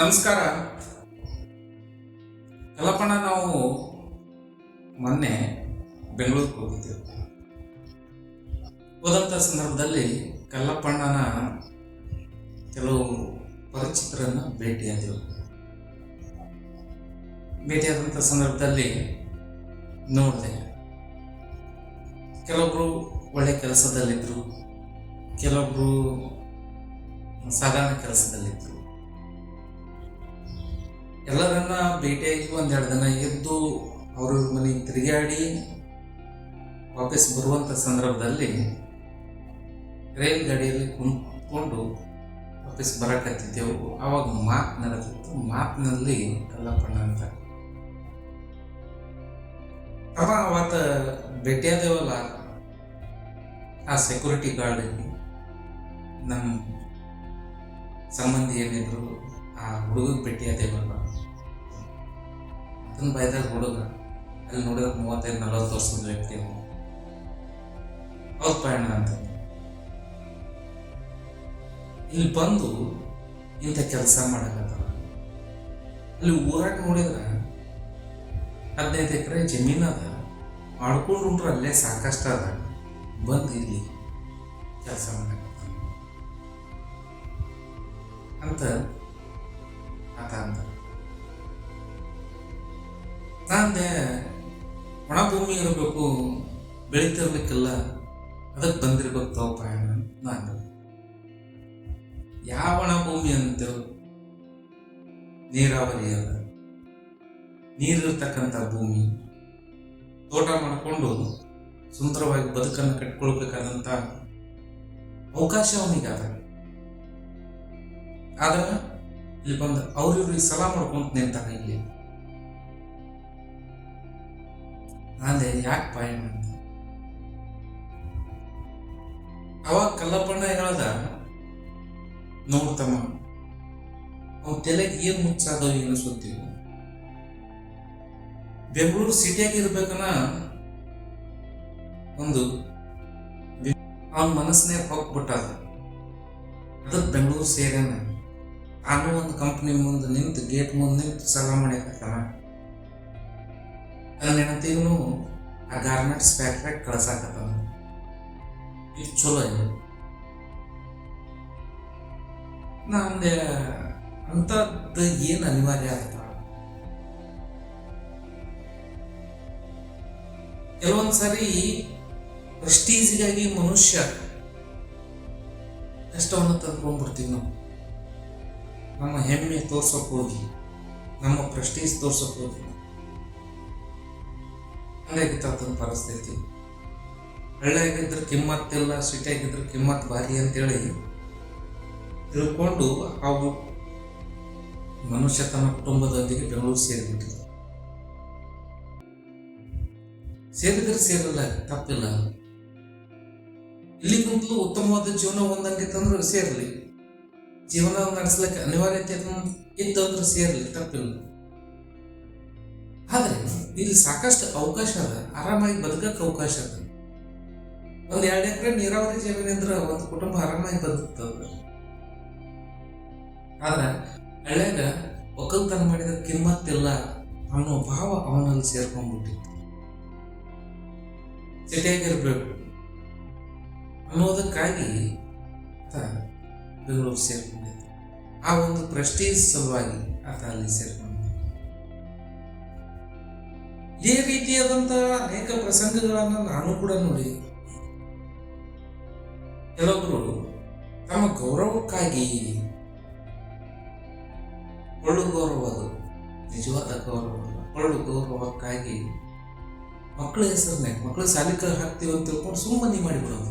ನಮಸ್ಕಾರ. ಕಲ್ಲಪ್ಪಣ್ಣ, ನಾವು ಮೊನ್ನೆ ಬೆಂಗಳೂರಿಗೆ ಹೋಗಿದ್ದೆವು. ಹೋದಂಥ ಸಂದರ್ಭದಲ್ಲಿ ಕಲ್ಲಪ್ಪಣ್ಣನ ಕೆಲವು ಪರಿಚಿತರನ್ನು ಭೇಟಿಯಾದೆವು. ಭೇಟಿಯಾದಂಥ ಸಂದರ್ಭದಲ್ಲಿ ನೋಡಿದೆ, ಕೆಲವೊಬ್ಬರು ಒಳ್ಳೆ ಕೆಲಸದಲ್ಲಿದ್ದರು, ಕೆಲವೊಬ್ಬರು ಸಾಧಾರಣ ಕೆಲಸದಲ್ಲಿದ್ದರು. ಎಲ್ಲರನ್ನ ಭೇಟಿಯಾಗಿ ಒಂದೆರಡು ದಿನ ಎದ್ದು ಅವ್ರ ಮನೆಗೆ ತಿರುಗಾಡಿ ವಾಪಸ್ ಬರುವಂಥ ಸಂದರ್ಭದಲ್ಲಿ ರೈಲ್ ಗಾಡಿಯಲ್ಲಿ ಕುಂತ್ಕೊಂಡು ವಾಪಸ್ ಬರಕತ್ತಿದ್ದೆವು. ಆವಾಗ ಮಾತು ನಡೆದಿತ್ತು. ಮಾತಿನಲ್ಲಿ ಕಲ್ಲಪ್ಪಣ್ಣ ಅಂತ ಅವತ್ತು ಭೇಟಿಯಾದೇವಲ್ಲ, ಆ ಸೆಕ್ಯೂರಿಟಿ ಗಾರ್ಡಿಗೆ ನಮ್ಮ ಸಂಬಂಧಿ ಏನಿದ್ರು ಆ ಹುಡುಗಗೆ ಭೇಟಿಯಾದೇವಲ್ಲ, ಅದನ್ನ ಬೈದಾಗ ಹುಡುಗ ಅಲ್ಲಿ ನೋಡಿದ್ರೆ 35-40 ವರ್ಷದ ವ್ಯಕ್ತಿ. ಹೌದು ಪಯಣ ಅಂತ ಇಲ್ಲಿ ಬಂದು ಇಂಥ ಕೆಲಸ ಮಾಡಕತ್ತವ. ಅಲ್ಲಿ ಊರಾಗ ನೋಡಿದ್ರೆ 15 ಎಕರೆ ಜಮೀನು ಅದ, ಮಾಡ್ಕೊಂಡ್ರು ಅಲ್ಲೇ ಸಾಕಷ್ಟು ಅದ, ಬಂದು ಇಲ್ಲಿ ಕೆಲಸ ಮಾಡಕತ್ತ ಅಂತ ಆತ ಅಂತ. ನಾಂದೆ ಒಣ ಭೂಮಿ ಇರಬೇಕು, ಬೆಳಿತಿರ್ಲಿಕ್ಕಿಲ್ಲ, ಅದಕ್ಕೆ ಬಂದಿರ್ಬೇಕು ತಗೋಪ ನಾನು. ಯಾವ ಒಣ ಭೂಮಿ ಅಂತೇವೆ? ನೀರಾವರಿ ಅದ, ನೀರಿರ್ತಕ್ಕಂಥ ಭೂಮಿ, ತೋಟ ಮಾಡಿಕೊಂಡು ಸುಂದರವಾಗಿ ಬದುಕನ್ನು ಕಟ್ಕೊಳ್ಬೇಕಾದಂಥ ಅವಕಾಶ ಅವನಿಗಾದ. ಆದ್ರೆ ಇಲ್ಲಿ ಬಂದ ಅವ್ರಿವ್ರಿಗೆ ಸಲ ಮಾಡ್ಕೊಂತ ನಿಂತಾಗ ಇಲ್ಲಿ ನಾಂದೆ ಯಾಕೆ ಪಾಯ ಅಂತ. ಅವಾಗ ಕಲ್ಲಪ್ಪಣ್ಣ ಹೇಳ್ದ, ನೋಡ್ತಮ್ಮ, ಅವ್ ತಲೆಗೆ ಏನ್ ಮುಚ್ಚಾದವ್ ಏನು ಸುತ್ತೀವಿ, ಬೆಂಗಳೂರು ಸಿಟಿಯಾಗಿ ಇರ್ಬೇಕನ್ನ ಒಂದು ಅವನ ಮನಸ್ಸನ್ನೇ ಹೋಗ್ಬಿಟ್ಟಾದ. ಅದಕ್ಕೆ ಬೆಂಗಳೂರು ಸೇರ್ಯಾನ. ಆಮೇಲೆ ಒಂದು ಕಂಪ್ನಿ ಮುಂದೆ ನಿಂತು, ಗೇಟ್ ಮುಂದೆ ನಿಂತು ಸಾಲ ಮಾಡ್ಯಾಕತ್ತಾನ. ನನ್ನ ಹೆಣತಿಗೂ ಆ ಗಾರ್ಮೆಂಟ್ಸ್ ಫ್ಯಾಕ್ಟ್ರಿಯಾಗ ಕಳ್ಸಾಕತ್ತಾನ. ಇದು ಚಲೋ ಇದೆ. ನಂದೆ ಅಂಥದ್ದು ಏನು ಅನಿವಾರ್ಯ ಆಗ್ತ? ಕೆಲವೊಂದ್ಸರಿ ಪ್ರೆಸ್ಟೀಜ್ಗಾಗಿ ಮನುಷ್ಯ ಕಷ್ಟವನ್ನು ತಂದ್ಕೊಂಡ್ಬಿಡ್ತೀವಿ ನಾವು. ನಮ್ಮ ಹೆಮ್ಮೆ ತೋರ್ಸೋಕೆ ಹೋಗಿ, ನಮ್ಮ ಪ್ರೆಸ್ಟೀಜ್ ತೋರ್ಸೋಕೆ ಹೋಗಿ ಹಂಗಾಗಿತ್ತಂತ ಪರಿಸ್ಥಿತಿ. ಹಳ್ಳಿಯಾಗಿದ್ರೆ ಕಿಮ್ಮತ್ತಿಲ್ಲ, ಸಿಟಿಯಾಗಿದ್ರೆ ಕಿಮ್ಮತ್ ಭಾರಿ ಅಂತೇಳಿ ತಿಳ್ಕೊಂಡು ಅವು ಮನುಷ್ಯ ತನ್ನ ಕುಟುಂಬದೊಂದಿಗೆ ಬೆಂಗಳೂರು ಸೇರಿಬಿಟ್ಟಿದೆ. ಸೇರಿದ್ರೆ ಸೇರಲ್ಲ, ತಪ್ಪಿಲ್ಲ. ಇಲ್ಲಿಗಂತಲೂ ಉತ್ತಮವಾದ ಜೀವನ ಹೊಂದಂಗಿತ್ತಂದ್ರೆ ಸೇರಲಿ, ಜೀವನ ನಡೆಸ್ಲಿಕ್ಕೆ ಅನಿವಾರ್ಯತೆ ಇತ್ತಂದ್ರೆ ಸೇರಲಿ, ತಪ್ಪಿಲ್ಲ. ಆದ್ರೆ ಇಲ್ಲಿ ಸಾಕಷ್ಟು ಅವಕಾಶ ಅದ, ಆರಾಮಾಗಿ ಬದುಕಕ್ಕೆ ಅವಕಾಶ ಅದ. 1-2 ಎಕರೆ ನೀರಾವರಿ ಜಮೀನಿದ್ರೆ ಒಂದು ಕುಟುಂಬ ಆರಾಮಾಗಿ ಬದುಕ್ತದ. ಆದ್ರೆ ಹಳ್ಳ್ಯಾಗ ಒಕ್ಕಲ್ತನ ಮಾಡಿದ್ರೆ ಕಿಮ್ಮತ್ತಿಲ್ಲ ಅನ್ನೋ ಭಾವ ಅವನಲ್ಲಿ ಸೇರ್ಕೊಂಡ್ಬಿಟ್ಟಿತ್ತು. ಸಿಟಿಯಾಗಿರ್ಬೇಕು ಅನ್ನೋದಕ್ಕಾಗಿ ಬೆಂಗಳೂರು ಸೇರ್ಕೊಂಡಿದ್ದೆ. ಆ ಒಂದು ಪ್ರೆಸ್ಟೀಜ್ ಸಲುವಾಗಿ ಆತ ಅಲ್ಲಿ ಸೇರ್ಕೊಂಡಿದ್ದೆ. ಇದೇ ರೀತಿಯಾದಂಥ ಅನೇಕ ಪ್ರಸಂಗಗಳನ್ನು ನಾನು ಕೂಡ ನೋಡಿ. ಕೆಲವೊಬ್ಬರು ತಮ್ಮ ಗೌರವಕ್ಕಾಗಿ, ಒಳ್ಳು ಗೌರವ, ಅದು ನಿಜವಾದ ಗೌರವ, ಒಳ್ಳು ಗೌರವಕ್ಕಾಗಿ ಮಕ್ಕಳ ಹೆಸರನ್ನೇ, ಮಕ್ಕಳು ಶಾಲಿಕ ಹಾಕ್ತೀವಿ ಅಂತ ತಿಳ್ಕೊಂಡು ಸುಮ್ಮನೆ ಮಾಡಿಬಿಡೋದು.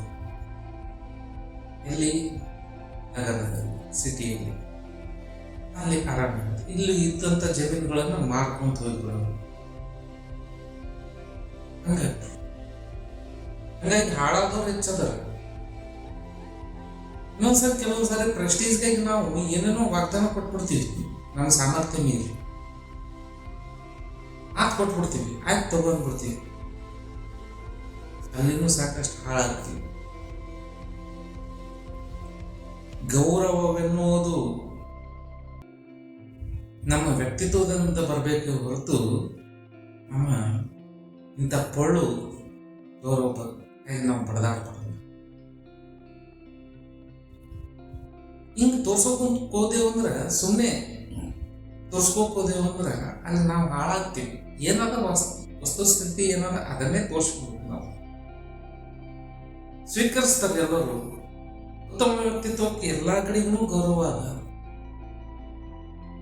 ಎಲ್ಲಿ? ನಗರದಲ್ಲಿ, ಸಿಟಿಯಲ್ಲಿ. ಅಲ್ಲಿ ಆರಾಮ, ಇಲ್ಲಿ ಇದ್ದಂಥ ಜಮೀನುಗಳನ್ನು ಮಾರ್ಕೊಂತ ಹೋಗ್ಬಿಡೋದು. ಹಂಗಾಗಿ ಹಾಳಾದವ್ರು ಹೆಚ್ಚದರ. ಇನ್ನೊಂದ್ಸರಿ ಕೆಲವೊಂದ್ಸರಿ ಪ್ರೆಸ್ಟೀಜ್ಗಾಗಿ ನಾವು ಏನೇನೋ ವಾಗ್ದಾನ ಕೊಟ್ಬಿಡ್ತೀವಿ. ನಮ್ಮ ಸಾಮರ್ಥ್ಯ ಮೀರಿ ಆತ್ ಕೊಟ್ಬಿಡ್ತೀವಿ, ಆಯ್ತು ತಗೊಂಡ್ಬಿಡ್ತೀವಿ. ಅಲ್ಲಿನೂ ಸಾಕಷ್ಟು ಹಾಳಾಗ್ತೀವಿ. ಗೌರವವೆನ್ನುವುದು ನಮ್ಮ ವ್ಯಕ್ತಿತ್ವದಿಂದ ಬರಬೇಕು ಹೊರತು ನಮ್ಮ ಇಂಥ ಪೊಳ್ಳು ಗೌರವ ನಾವು ಬಡದಾಡ್ಬಾರ್ದು. ಹಿಂಗೆ ತೋರ್ಸೋಕ್ ಹೋದೇವಂದ್ರೆ ಸುಮ್ಮನೆ ತೋರ್ಸ್ಕೋಕ್ ಹೋದೇವಂದ್ರೆ ಅಲ್ಲಿ ನಾವು ಹಾಳಾಗ್ತೀವಿ. ಏನಾದ ವಸ್ತುಸ್ಥಿತಿ ಏನಾದ ಅದನ್ನೇ ತೋರಿಸ್ಬೇಕು. ನಾವು ಸ್ವೀಕರಿಸ್ತಾರೆ ಎಲ್ಲರೂ. ಉತ್ತಮ ವ್ಯಕ್ತಿತ್ವಕ್ಕೆ ಎಲ್ಲಾ ಕಡೆಗೂ ಗೌರವ ಅದ,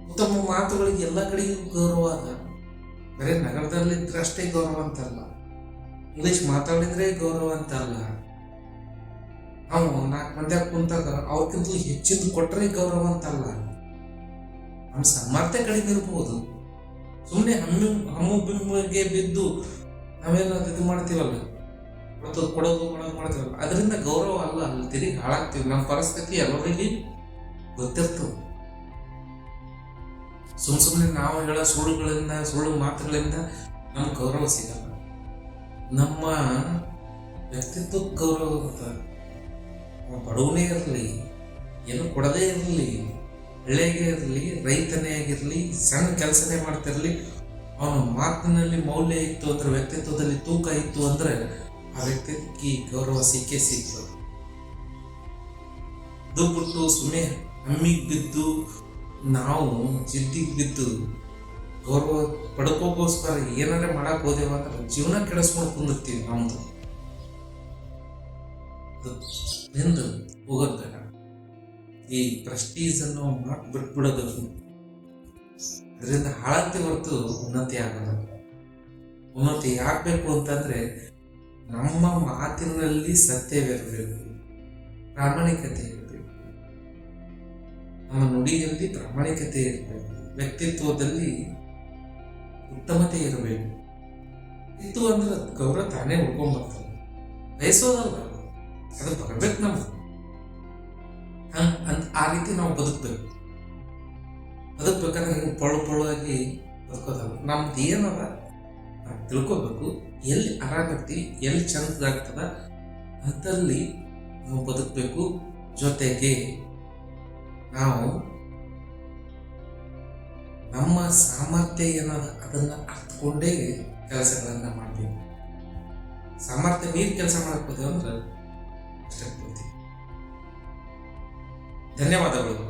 ಉತ್ತಮ ಮಾತುಗಳಿಗೆ ಎಲ್ಲ ಕಡೆಗೂ ಗೌರವ ಅದ. ಬರೀ ನಗರದಲ್ಲಿದ್ರೆ ಅಷ್ಟೇ ಗೌರವ ಅಂತಲ್ಲ, ಇಂಗ್ಲಿಷ್ ಮಾತಾಡಿದ್ರೆ ಗೌರವ ಅಂತಲ್ಲ. ನಾವು 4 ಮಂದಿ ಕುಂತಾಗ ಅವ್ರಕ್ಕಿಂತಲೂ ಹೆಚ್ಚಿದ್ದು ಕೊಟ್ಟರೆ ಗೌರವ ಅಂತಲ್ಲ. ನಮ್ಮ ಸಾಮರ್ಥ್ಯ ಕಡಿಮೆ ಇರ್ಬೋದು, ಸುಮ್ಮನೆ ಹಮ್ಮು ಬಿಮ್ಮಿಗೆ ಬಿದ್ದು ನಾವೇನಾದ್ರು ಇದು ಮಾಡ್ತೀವಲ್ಲ, ಕೊಡೋದು ಮಾಡ್ತೀವಲ್ಲ, ಅದರಿಂದ ಗೌರವ ಅಲ್ಲ, ಅಲ್ಲಿ ತಿರುಗಿ ಹಾಳಾಗ್ತೀವಿ. ನಮ್ಮ ಪರಿಸ್ಥಿತಿ ಎಲ್ಲರಿಗೆ ಗೊತ್ತಿರ್ತವೆ. ಸುಮ್ಮನೆ ನಾವು ಹೇಳೋ ಸುಳ್ಳು ಮಾತುಗಳಿಂದ ನಮ್ಗೆ ಗೌರವ ಸಿಗಲ್ಲ. ನಮ್ಮ ವ್ಯಕ್ತಿತ್ವಕ್ಕೆ ಗೌರವ ಇರುತ್ತೆ. ಬಡವನೇ ಇರಲಿ, ಏನು ಕೊಡದೇ ಇರಲಿ, ಹಳ್ಳಿಗೆ ಇರಲಿ, ರೈತನೇ ಆಗಿರಲಿ, ಸಣ್ಣ ಕೆಲಸನೇ ಮಾಡ್ತಿರಲಿ, ಅವನ ಮಾತಿನಲ್ಲಿ ಮೌಲ್ಯ ಇತ್ತು ಅಂದ್ರೆ, ವ್ಯಕ್ತಿತ್ವದಲ್ಲಿ ತೂಕ ಇತ್ತು ಅಂದ್ರೆ ಆ ವ್ಯಕ್ತಿತ್ವಕ್ಕೆ ಗೌರವ ಸಿಕ್ಕೇ ಸಿಗ್ತದೆ. ಅದು ಬಿಟ್ಟು ಸುಮ್ಮನೆ ಹಮ್ಮಿಗೆ ಬಿದ್ದು ನಾವು ಜಿದ್ದಿಗೆ ಬಿದ್ದು ಗೌರವ ಪಡ್ಕೋಗೋಸ್ಕರ ಏನಾರ ಮಾಡಕ್ ಹೋದೇವ ಅಂದ್ರೆ ಜೀವನ ಕೆಡಿಸ್ಕೊಂಡು ಕುಂದಿರ್ತೀವಿ. ನಮ್ದು ನಿಂದು ಹೋಗೋದ್ ಬೇಡ. ಈ ಪ್ರೆಸ್ಟೀಜ್ ಅನ್ನೋ ಮಾತು ಬಿಟ್ಬಿಡೋದು, ಅದರಿಂದ ಹಾಳಾಗ್ತಿ ಹೊರತು ಉನ್ನತಿ ಆಗಲ್ಲ. ಉನ್ನತಿ ಆಗ್ಬೇಕು ಅಂತಂದ್ರೆ ನಮ್ಮ ಮಾತಿನಲ್ಲಿ ಸತ್ಯವಿರಬೇಕು, ಪ್ರಾಮಾಣಿಕತೆ ಇರಬೇಕು, ನಮ್ಮ ನುಡಿಯಲ್ಲಿ ಪ್ರಾಮಾಣಿಕತೆ ಇರಬೇಕು, ವ್ಯಕ್ತಿತ್ವದಲ್ಲಿ ಉತ್ತಮತೆ ಇರಬೇಕು. ಇತ್ತು ಅಂದ್ರೆ ಗೌರವ ತಾನೇ ಉಳ್ಕೊಂಡ್ಬರ್ತದೆ. ಬಯಸೋದಲ್ಲ, ಅದು ಬರ್ಬೇಕು ನಮ್ಗೆ. ಆ ರೀತಿ ನಾವು ಬದುಕ್ಬೇಕಂದ್ರೆ ಹಿಂಗೆ ಪೊಳ್ಳು ಆಗಿ ಬದುಕೋದಲ್ಲ. ನಮ್ದು ಏನದ ನಾವು ತಿಳ್ಕೊಬೇಕು. ಎಲ್ಲಿ ಆರಾಮಿರ್ತೀವಿ, ಎಲ್ಲಿ ಚಂದದಾಗ್ತದ ಅಂತಲ್ಲಿ ನಾವು ಬದುಕಬೇಕು. ಜೊತೆಗೆ ನಾವು ನಮ್ಮ ಸಾಮರ್ಥ್ಯ ಏನದ ಅದನ್ನ ಅರ್ಥಕೊಂಡೇ ಕೆಲಸಗಳನ್ನ ಮಾಡಬೇಕು. ಸಾಮರ್ಥ್ಯ ಮೀರಿ ಕೆಲಸ ಮಾಡಕ್ ಹೋದೇವು ಅಂದ್ರೆ ಅಷ್ಟೇ. ಧನ್ಯವಾದಗಳು.